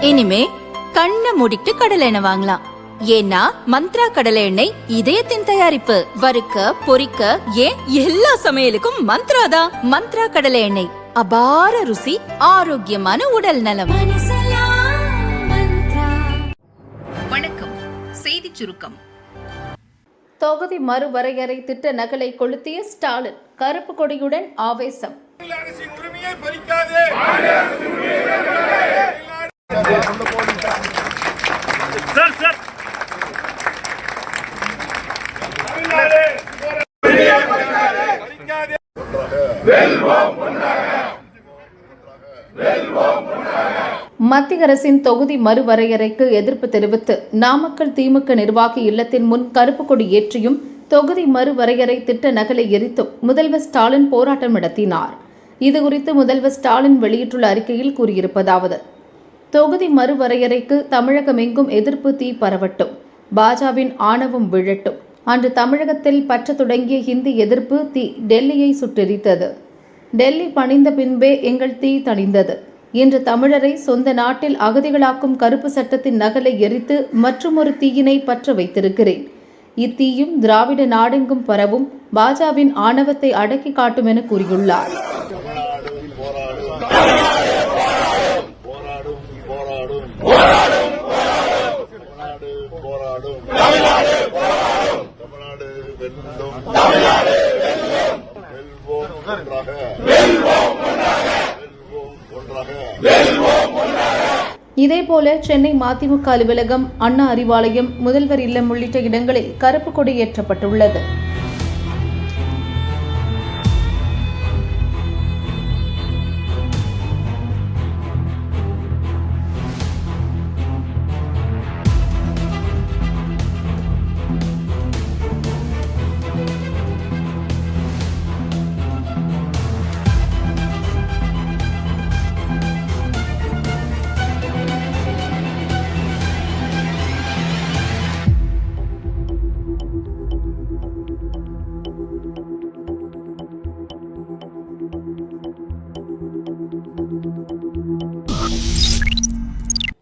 இனிமே கண்ணை மூடிட்டு கடலை எண்ணெய் வாங்கலாம். ஏன்னா மந்த்ரா கடலை எண்ணெய் இதயத்தின் தயாரிப்பு. வறுக்க பொரிக்க ஏன் எல்லா சமையலுக்கும் மந்த்ரா தான். மந்த்ரா கடலை எண்ணெய், அபார ருசி, ஆரோக்கியமான உடல் நலம். வணக்கம். செய்தி சுருக்கம். தொகுதி மறுவரையறை திட்ட நகலை கொளுத்திய ஸ்டாலின், கருப்பு கொடியுடன் ஆவேசம். மத்திய அரசின் தொகுதி மறுவரையறைக்கு எதிர்ப்பு தெரிவித்து நாமக்கல் திமுக நிர்வாகி இல்லத்தின் முன் கருப்பு கொடி ஏற்றியும் தொகுதி மறுவரையறை திட்ட நகலை எரித்தும் முதல்வர் ஸ்டாலின் போராட்டம் நடத்தினார். இதுகுறித்து முதல்வர் ஸ்டாலின் வெளியிட்டுள்ள அறிக்கையில் கூறியிருப்பதாவது: தொகுதி மறுவரையறைக்கு தமிழகமெங்கும் எதிர்ப்பு தீ பரவட்டும், பாஜவின் ஆணவம் விழட்டும். அன்று தமிழகத்தில் பற்ற தொடங்கிய ஹிந்தி எதிர்ப்பு தீ டெல்லியை சுட்டெரித்தது. டெல்லி பணிந்த பின்பே எங்கள் தீ தணிந்தது. இன்று தமிழரை சொந்த நாட்டில் அகதிகளாக்கும் கருப்பு சட்டத்தின் நகலை எரித்து மற்றுமொரு தீயினை பற்ற வைத்திருக்கிறேன். இத்தீயும் திராவிட நாடெங்கும் பரவும், பாஜவின் ஆணவத்தை அடக்கி காட்டும் என கூறியுள்ளார். இதேபோல சென்னை மதிமுக அலுவலகம், அண்ணா அறிவாலயம், முதல்வர் இல்லம் உள்ளிட்ட இடங்களில் கருப்பு கொடி ஏற்றப்பட்டுள்ளது.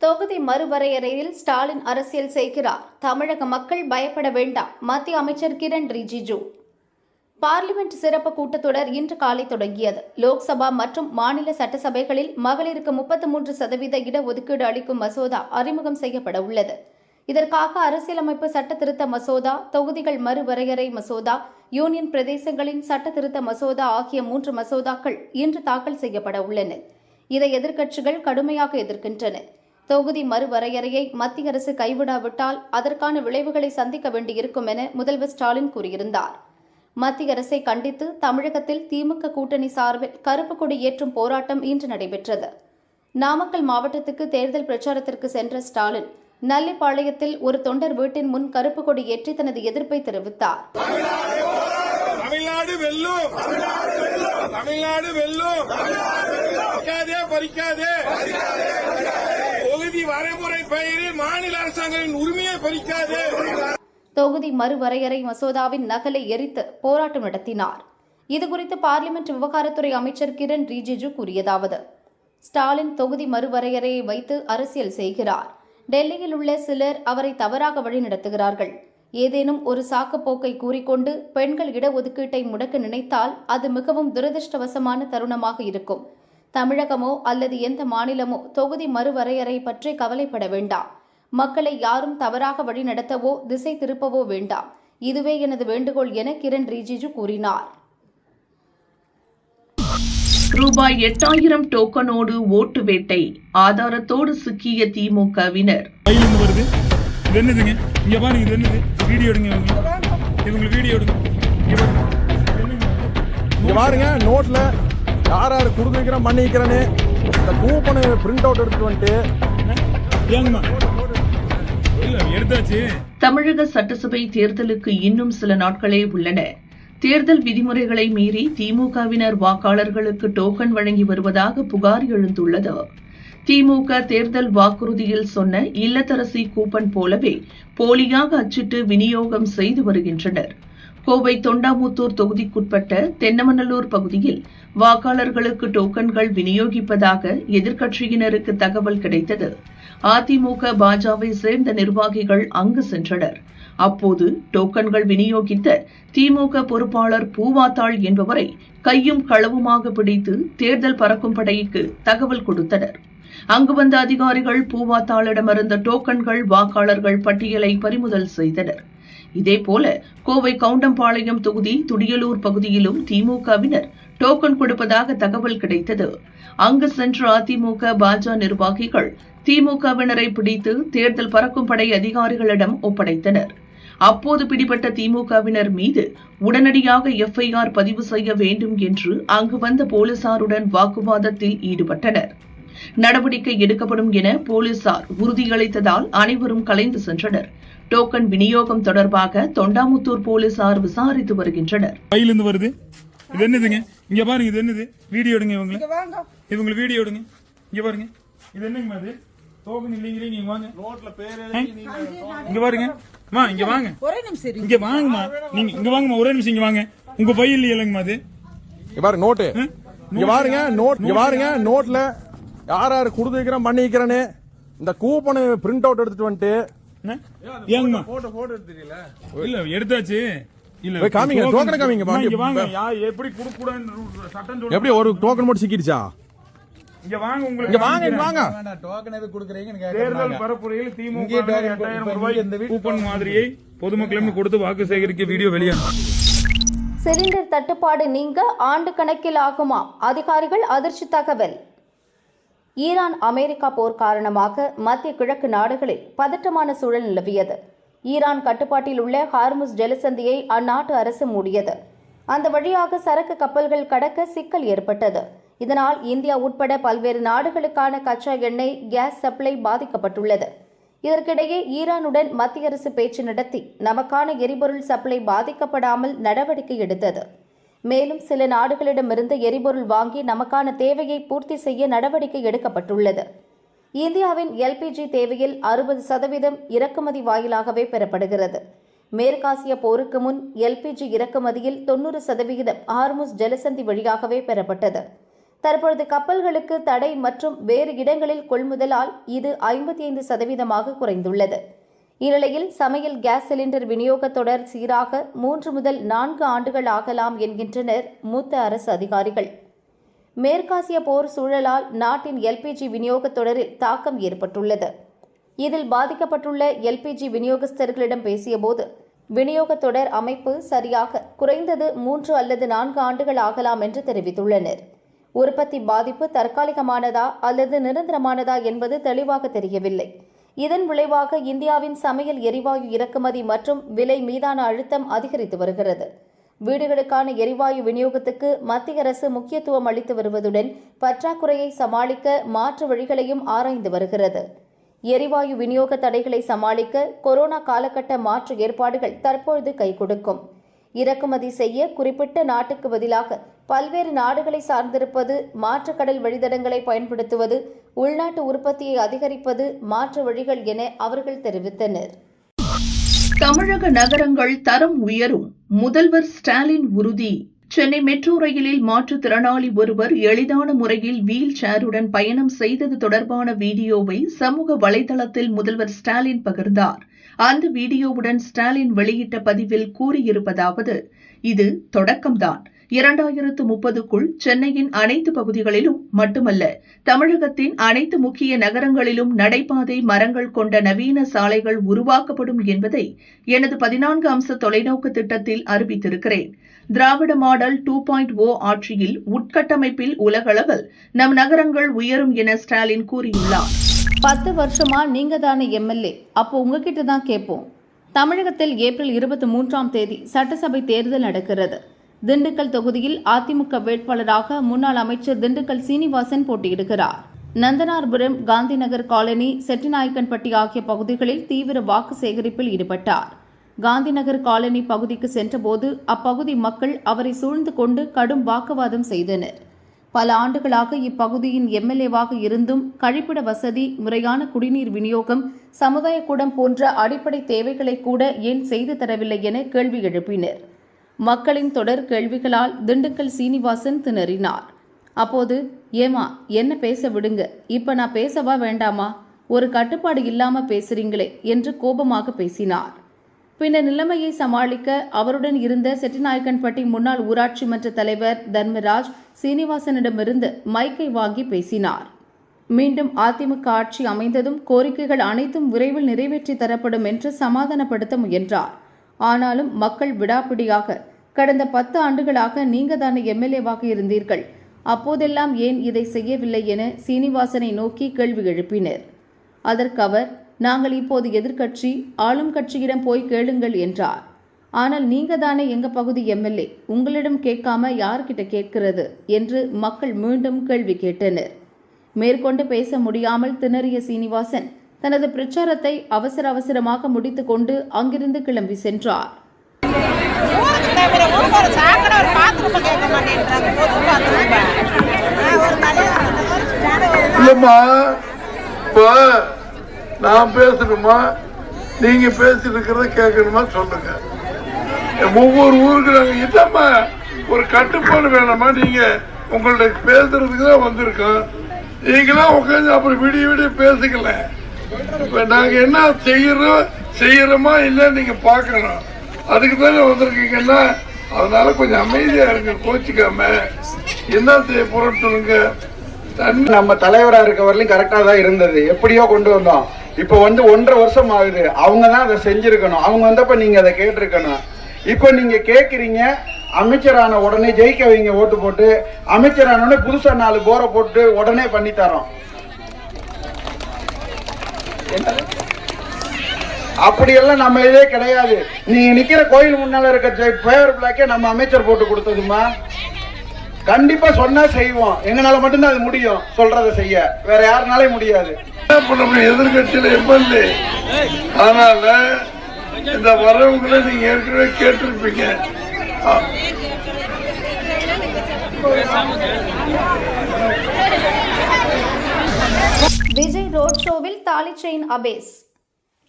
தொகுதி மறுவரையறையில் ஸ்டாலின் அரசியல் செய்கிறார். தமிழக மக்கள் பயப்பட வேண்டாம். மத்திய அமைச்சர் கிரண் ரிஜிஜு. பார்லிமெண்ட் சிறப்பு கூட்டத்தொடர் இன்று காலை தொடங்கியது. லோக்சபா மற்றும் மாநில சட்டசபைகளில் மகளிருக்கு 33% இடஒதுக்கீடு அளிக்கும் மசோதா அறிமுகம் செய்யப்பட உள்ளது. இதற்காக அரசியலமைப்பு சட்ட திருத்த மசோதா, தொகுதிகள் மறுவரையறை மசோதா, யூனியன் பிரதேசங்களின் சட்ட திருத்த மசோதா ஆகிய 3 மசோதாக்கள் இன்று தாக்கல் செய்யப்பட உள்ளன. இதை எதிர்க்கட்சிகள் கடுமையாக எதிர்க்கின்றன. தொகுதி மறுவரையறையை மத்திய அரசு கைவிடாவிட்டால் அதற்கான விளைவுகளை சந்திக்க வேண்டியிருக்கும் என முதல்வர் ஸ்டாலின் கூறியிருந்தார். மத்திய அரசை கண்டித்து தமிழகத்தில் திமுக கூட்டணி சார்பில் கருப்பு கொடி ஏற்றும் போராட்டம் இன்று நடைபெற்றது. நாமக்கல் மாவட்டத்துக்கு தேர்தல் பிரச்சாரத்திற்கு சென்ற ஸ்டாலின், நல்லிப்பாளையத்தில் ஒரு தொண்டர் வீட்டின் முன் கருப்பு கொடி ஏற்றி தனது எதிர்ப்பை தெரிவித்தார். தமிழ்நாடு வெல்லும், தமிழ்நாடு வெல்லும், பறிக்காதே, தொகுதி வரைமுறை பெயரில் மாநில அரசாங்கத்தின் உரிமையை பறிக்காதே. தொகுதி மறுவரையறை மசோதாவின் நகலை எரித்து போராட்டம் நடத்தினார். இதுகுறித்து பார்லிமெண்ட் விவகாரத்துறை அமைச்சர் கிரண் ரிஜிஜு கூறியதாவது: ஸ்டாலின் தொகுதி மறுவரையறையை வைத்து அரசியல் செய்கிறார். டெல்லியில் உள்ள சிலர் அவரை தவறாக வழிநடத்துகிறார்கள். ஏதேனும் ஒரு சாக்குப்போக்கை கூறிக்கொண்டு பெண்கள் இடஒதுக்கீட்டை முடக்க நினைத்தால் அது மிகவும் துரதிருஷ்டவசமான தருணமாக இருக்கும். தமிழகமோ அல்லது எந்த மாநிலமோ தொகுதி மறுவரையறை பற்றி கவலைப்பட வேண்டாம். மக்களை யாரும் தவறாக வழிநடத்தவோ திசை திருப்பவோ வேண்டாம். இதுவே எனது வேண்டுகோள் என கிரண் ரிஜிஜு கூறினார். ரூபாய் 8000 டோக்கனோடு ஓட்டு வேட்டை, ஆதாரத்தோடு சிக்கிய திமுகவினர். நோட்ல யார் கொடுத்துருக்கிறேன் பண்ணிக்கிறேன்னு இந்த கூப்பனை பிரிண்ட் அவுட் எடுத்துட்டு வந்துட்டு தமிழக சட்டசபை தேர்தலுக்கு இன்னும் சில நாட்களே உள்ளன. தேர்தல் விதிமுறைகளை மீறி திமுகவினர் வாக்காளர்களுக்கு டோக்கன் வழங்கி வருவதாக புகார் எழுந்துள்ளது. திமுக தேர்தல் வாக்குறுதியில் சொன்ன இல்லத்தரசி கூப்பன் போலவே போலியாக அச்சிட்டு விநியோகம் செய்து வருகின்றனர். கோவை தொண்டாமுத்தூர் தொகுதிக்குட்பட்ட தென்னமநல்லூர் பகுதியில் வாக்காளர்களுக்கு டோக்கன்கள் விநியோகிப்பதாக எதிர்க்கட்சியினருக்கு தகவல் கிடைத்தது. அதிமுக பாஜவை சேர்ந்த நிர்வாகிகள் அங்கு சென்றனர். அப்போது டோக்கன்கள் விநியோகித்த திமுக பொறுப்பாளர் பூவாத்தாள் என்பவரை கையும் களவுமாக பிடித்து தேர்தல் பறக்கும் படைக்கு தகவல் கொடுத்தனர். அங்கு வந்த அதிகாரிகள் பூவாத்தாளிடமிருந்த டோக்கன்கள் வாக்காளர்கள் பட்டியலை பறிமுதல் செய்தனர். இதேபோல கோவை கவுண்டம்பாளையம் தொகுதி துடியலூர் பகுதியிலும் திமுகவினர் டோக்கன் கொடுப்பதாக தகவல் கிடைத்தது. அங்கு சென்ற அதிமுக பாஜ நிர்வாகிகள் திமுகவினரை பிடித்து தேர்தல் பறக்கும் படை அதிகாரிகளிடம் ஒப்படைத்தனர். அப்போது பிடிபட்ட திமுகவினர் மீது உடனடியாக எஃப்ஐஆர் பதிவு செய்ய வேண்டும் என்று அங்கு வந்த போலீசாருடன் வாக்குவாதத்தில் ஈடுபட்டனர். நடவடிக்கை எடுக்கப்படும் என போலீசார் உறுதியளித்ததால் அனைவரும் கலைந்து சென்றனர். டோக்கன் விநியோகம் தொடர்பாக தொண்டாமுத்தூர் போலீசார் விசாரித்து வருகின்றனர். கையிலிருந்து வருது. இது என்னதுங்க? இங்க பாருங்க, இது என்னது? வீடியோ எடுங்க இவங்களை வீடியோ எடுங்க. இங்க பாருங்க, இது என்னங்க? அது டோக்கன் இல்லைங்களே. நீங்க வாங்க, நோட்ல பேர் இங்க பாருங்க. இங்க வாங்க, ஒரே நிமிஷம் இங்க வாங்கம்மா. நீங்க இங்க வாங்கம்மா, ஒரே நிமிஷம் இங்க வாங்க. உங்க பையில இல்லைங்கம்மா அது. இங்க பாருங்க நோட்டு. இங்க பாருங்க நோட். இங்க பாருங்க நோட்ல யார் கொடுத்துக்கிறேன் பண்ணிக்கிறேன்னு இந்த கூப்பன் பிரிண்ட் அவுட் எடுத்துட்டு வந்துட்டு ஏங்கம்மா போட்டோ எடுத்துட்டீங்களா? இல்ல எடுத்தாச்சு. இல்ல காமிங்க, டோக்கன் காமிங்க. இங்க வாங்க. எப்படி கொடுக்க கூடாதுன்னு சட்டம் சொல்லுங்க. எப்படி ஒரு டோக்கன் மட்டும் சிக்கிடுச்சா? இங்க வாங்க, உங்களுக்கு இங்க வாங்க, இங்க வாங்க. டோக்கன் எது கொடுக்குறீங்கன்னு தேர்தல் பரப்புரையில் திமுக 8000 ரூபாய் கூப்பன் மாதிரியை பொதுமக்களிடம் கொடுத்து வாக்கு சேகரிக்க வீடியோ வெளியானது. சிலிண்டர் தட்டுப்பாடு நீங்க ஆண்டு கணக்கில் ஆகுமா? அதிகாரிகள் அதிர்ச்சி தகவல். ஈரான் அமெரிக்கா போர் காரணமாக மத்திய கிழக்கு நாடுகளில் பதட்டமான சூழல் நிலவியது. ஈரான் கட்டுப்பாட்டில் உள்ள ஹார்முஸ் ஜலசந்தியை அந்நாட்டு அரசு மூடியது. அந்த வழியாக சரக்கு கப்பல்கள் கடக்க சிக்கல் ஏற்பட்டது. இதனால் இந்தியா உட்பட பல்வேறு நாடுகளுக்கான கச்சா எண்ணெய், கேஸ் சப்ளை பாதிக்கப்பட்டுள்ளது. இதற்கிடையே ஈரானுடன் மத்திய அரசு பேச்சு நடத்தி நமக்கான எரிபொருள் சப்ளை பாதிக்கப்படாமல் நடவடிக்கை எடுத்தது. மேலும் சில நாடுகளிடமிருந்து எரிபொருள் வாங்கி நமக்கான தேவையை பூர்த்தி செய்ய நடவடிக்கை எடுக்கப்பட்டுள்ளது. இந்தியாவின் எல்பிஜி தேவையில் 60% இறக்குமதி வாயிலாகவே பெறப்படுகிறது. மேற்காசிய போருக்கு முன் எல்பிஜி இறக்குமதியில் 90% ஹார்முஸ் ஜலசந்தி வழியாகவே பெறப்பட்டது. தற்பொழுது கப்பல்களுக்கு தடை மற்றும் வேறு இடங்களில் கொள்முதலால் இது 55% குறைந்துள்ளது. இந்நிலையில் சமையல் கேஸ் சிலிண்டர் விநியோக தொடர் சீராக 3 முதல் 4 ஆண்டுகள் ஆகலாம் என்கின்றனர் மூத்த அரசு அதிகாரிகள். மேற்காசிய போர் சூழலால் நாட்டின் எல்பிஜி விநியோக தொடரில் தாக்கம் ஏற்பட்டுள்ளது. இதில் பாதிக்கப்பட்டுள்ள எல்பிஜி விநியோகஸ்தர்களிடம் பேசியபோது விநியோக தொடர் அமைப்பு சரியாக குறைந்தது 3 அல்லது 4 ஆண்டுகள் ஆகலாம் என்று தெரிவித்துள்ளனர். உற்பத்தி பாதிப்பு தற்காலிகமானதா அல்லது நிரந்தரமானதா என்பது தெளிவாக தெரியவில்லை. இதன் விளைவாக இந்தியாவின் சமையல் எரிவாயு இறக்குமதி மற்றும் விலை மீதான அழுத்தம் அதிகரித்து வருகிறது. வீடுகளுக்கான எரிவாயு விநியோகத்துக்கு மத்திய அரசு முக்கியத்துவம் அளித்து வருவதுடன் பற்றாக்குறையை சமாளிக்க மாற்று வழிகளையும் ஆராய்ந்து வருகிறது. எரிவாயு விநியோக தடைகளை சமாளிக்க கொரோனா காலகட்ட மாற்று ஏற்பாடுகள் தற்பொழுது கை கொடுக்கும். இறக்குமதி செய்ய குறிப்பிட்ட நாட்டுக்கு பதிலாக பல்வேறு நாடுகளை சார்ந்திருப்பது, மாற்று கடல் வழித்தடங்களை பயன்படுத்துவது, உள்நாட்டு உற்பத்தியை அதிகரிப்பது மாற்று வழிகள் என அவர்கள் தெரிவித்தனர். தமிழக நகரங்கள் தரம் உயரும், முதல்வர் ஸ்டாலின் உறுதி. சென்னை மெட்ரோ ரயிலில் மாற்றுத்திறனாளி ஒருவர் எளிதான முறையில் வீல் சேருடன் பயணம் செய்தது தொடர்பான வீடியோவை சமூக வலைதளத்தில் முதல்வர் ஸ்டாலின் பகிர்ந்தார். அந்த வீடியோவுடன் ஸ்டாலின் வெளியிட்ட பதிவில் கூறியிருப்பதாவது: இது தொடக்கம்தான். 2030க்குள் சென்னையின் அனைத்து பகுதிகளிலும் மட்டுமல்ல, தமிழகத்தின் அனைத்து முக்கிய நகரங்களிலும் நடைபாதை, மரங்கள் கொண்ட நவீன சாலைகள் உருவாக்கப்படும் என்பதை எனது 14 அம்ச தொலைநோக்கு திட்டத்தில் அறிவித்திருக்கிறேன். திராவிட மாடல் 2.0 ஆட்சியில் உட்கட்டமைப்பில் உலகளவில் நம் நகரங்கள் உயரும் என ஸ்டாலின் கூறியுள்ளார். 10 வருஷமா நீங்க தானே எம்எல்ஏ, அப்போ உங்ககிட்ட தான் கேட்போம். தமிழகத்தில் ஏப்ரல் 23ஆம் தேதி சட்டசபை தேர்தல் நடக்கிறது. திண்டுக்கல் தொகுதியில் அதிமுக வேட்பாளராக முன்னாள் அமைச்சர் திண்டுக்கல் சீனிவாசன் போட்டியிடுகிறார். நந்தனார்புரம், காந்திநகர் காலனி, செட்டிநாயக்கன்பட்டி ஆகிய பகுதிகளில் தீவிர வாக்கு சேகரிப்பில் ஈடுபட்டார். காந்திநகர் காலனி பகுதிக்கு சென்றபோது அப்பகுதி மக்கள் அவரை சூழ்ந்து கொண்டு கடும் வாக்குவாதம் செய்தனர். பல ஆண்டுகளாக இப்பகுதியின் எம்எல்ஏவாக இருந்தும் கழிப்பிட வசதி, முறையான குடிநீர் விநியோகம், சமுதாய கூடம் போன்ற அடிப்படை தேவைகளை கூட ஏன் செய்து தரவில்லை என கேள்வி எழுப்பினர். மக்களின் தொடர் கேள்விகளால் திண்டுக்கல் சீனிவாசன் திணறினார். அப்போது, ஏமா என்ன பேச விடுங்க, இப்ப நான் பேசவா வேண்டாமா, ஒரு கட்டுப்பாடு இல்லாம பேசுறீங்களே என்று கோபமாக பேசினார். பின்னர் நிலைமையை சமாளிக்க அவருடன் இருந்த செட்டிநாயக்கன்பட்டி முன்னாள் ஊராட்சி மன்ற தலைவர் தர்மராஜ் சீனிவாசனிடமிருந்து மைக்கை வாங்கி பேசினார். மீண்டும் அதிமுக ஆட்சி அமைந்ததும் கோரிக்கைகள் அனைத்தும் விரைவில் நிறைவேற்றி தரப்படும் என்று சமாதானப்படுத்த முயன்றார். ஆனாலும் மக்கள் விடாப்பிடியாக, கடந்த 10 ஆண்டுகளாக நீங்க தானே எம்எல்ஏவாக இருந்தீர்கள், அப்போதெல்லாம் ஏன் இதை செய்யவில்லை என சீனிவாசனை நோக்கி கேள்வி எழுப்பினர். அதற்கு அவர், நாங்கள் இப்போது எதிர்க்கட்சி, ஆளும் கட்சியிடம் போய் கேளுங்கள் என்றார். ஆனால் நீங்க தானே எங்க பகுதி எம்எல்ஏ, உங்களிடம் கேட்காம யார்கிட்ட கேட்கிறது என்று மக்கள் மீண்டும் கேள்வி கேட்டனர். மேற்கொண்டு பேச முடியாமல் திணறிய சீனிவாசன் தனது பிரச்சாரத்தை அவசரமாக முடித்துக் கொண்டு அங்கிருந்து கிளம்பி சென்றார். நான் பேசணுமா, நீங்க பேசிருக்கிறத கேட்கணுமா சொல்லுங்க. ஒவ்வொரு ஊருக்கு நாங்க இல்லம்மா ஒரு கட்டுப்பாடு வேணாமா, நீங்க உங்கள்ட்ட பேசுறதுக்கு தான் வந்திருக்கோம். நீங்களாம் உட்காந்து அப்புறம் விடிய பேசிக்கல. இப்ப நாங்க என்ன செய்யறோமா இல்ல நீங்க பாக்கணும், அதுக்கு தானே வந்திருக்கீங்கன்னா அதனால கொஞ்சம் அமைதியா இருங்க, கோச்சிக்காம. என்ன செய்ய போறோம்னு சொல்லுங்க. நம்ம தலைவரா இருக்க வரலையும் கரெக்டா தான் இருந்தது, எப்படியோ கொண்டு வந்தோம். இப்ப 1.5 வருஷம் ஆகுது, அவங்க தான் அதை செஞ்சிருக்கணும், அவங்க வந்தப்ப நீங்க அதை கேட்டிருக்கணும். இப்ப நீங்க கேக்குறீங்க, அமைச்சரான உடனே ஜெயிக்க வைங்க ஓட்டு போட்டு, அமைச்சரான உடனே புதுசா 4 போரை போட்டு உடனே பண்ணி தரோம். அப்படியெல்லாம் நம்ம இதே கிடையாது. நீங்க நிக்கிற கோயில் முன்னால இருக்க பேர் பிளாக்கே நம்ம அமைச்சர் போட்டு கொடுத்ததுமா. கண்டிப்பா சொன்னா செய்வோம், எங்களால மட்டும்தான் அது முடியும், சொல்றதை செய்ய வேற யாருனாலே முடியாது. எதிர்கட்சியில எம்எல்ஏ, அதனால இந்த வரவங்களை நீங்க ஏற்கனவே கேட்டிருப்பீங்க. விஜய் ரோட் ஷோவில் தாலி செயின் அபேஸ்.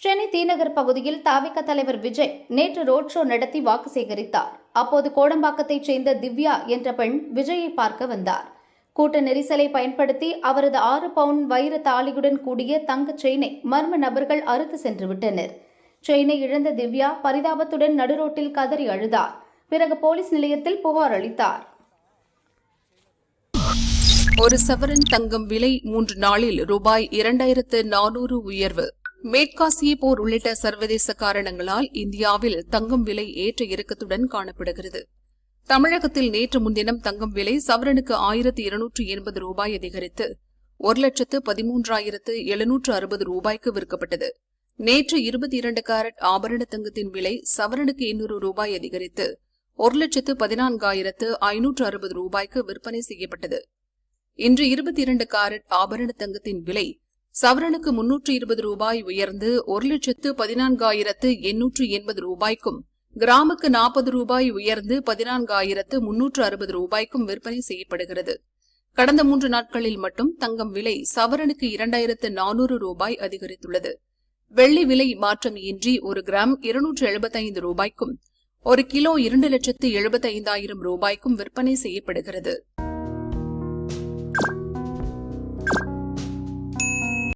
சென்னை தீநகர் பகுதியில் தாவிக தலைவர் விஜய் நேற்று ரோட் ஷோ நடத்தி வாக்கு சேகரித்தார். அப்போது கோடம்பாக்கத்தைச் சேர்ந்த திவ்யா என்ற பெண் விஜயை பார்க்க வந்தார். கூட்ட நெரிசலை பயன்படுத்தி அவரது 6 பவுன் வைர தாலியுடன் கூடிய தங்க செயினை மர்ம நபர்கள் அறுத்து சென்று விட்டனர். செயினை இழந்த திவ்யா பரிதாபத்துடன் நடுரோட்டில் கதறி அழுதார். பிறகு போலீஸ் நிலையத்தில் புகார் அளித்தார். ஒரு சவரன் தங்கம் விலை 3 நாளில் ரூபாய் 2400 உயர்வு. மேற்காசிய போர் உள்ளிட்ட சர்வதேச காரணங்களால் இந்தியாவில் தங்கம் விலை ஏற்ற இறக்கத்துடன் காணப்படுகிறது. தமிழகத்தில் நேற்று முன்தினம் தங்கம் விலை சவரனுக்கு 1280 ரூபாய் அதிகரித்து 1,13,760 ரூபாய்க்கு விற்கப்பட்டது. நேற்று 22 கேரட் ஆபரண தங்கத்தின் விலை சவரனுக்கு 200 ரூபாய் அதிகரித்து 1,14,560 ரூபாய்க்கு விற்பனை செய்யப்பட்டது. இன்று 22 கேரட் ஆபரண தங்கத்தின் விலை சவரனுக்கு 320 ரூபாய் உயர்ந்து 1,14,880 ரூபாய்க்கும், கிராமுக்கு 40 ரூபாய் உயர்ந்து 14,360 ரூபாய்க்கும் விற்பனை செய்யப்படுகிறது. கடந்த 3 நாட்களில் மட்டும் தங்கம் விலை சவரனுக்கு 2,400 ரூபாய் அதிகரித்துள்ளது. வெள்ளி விலை மாற்றம் இன்றி 1 கிராம் 275 ரூபாய்க்கும், 1 கிலோ 2,75,000 ரூபாய்க்கும் விற்பனை செய்யப்படுகிறது.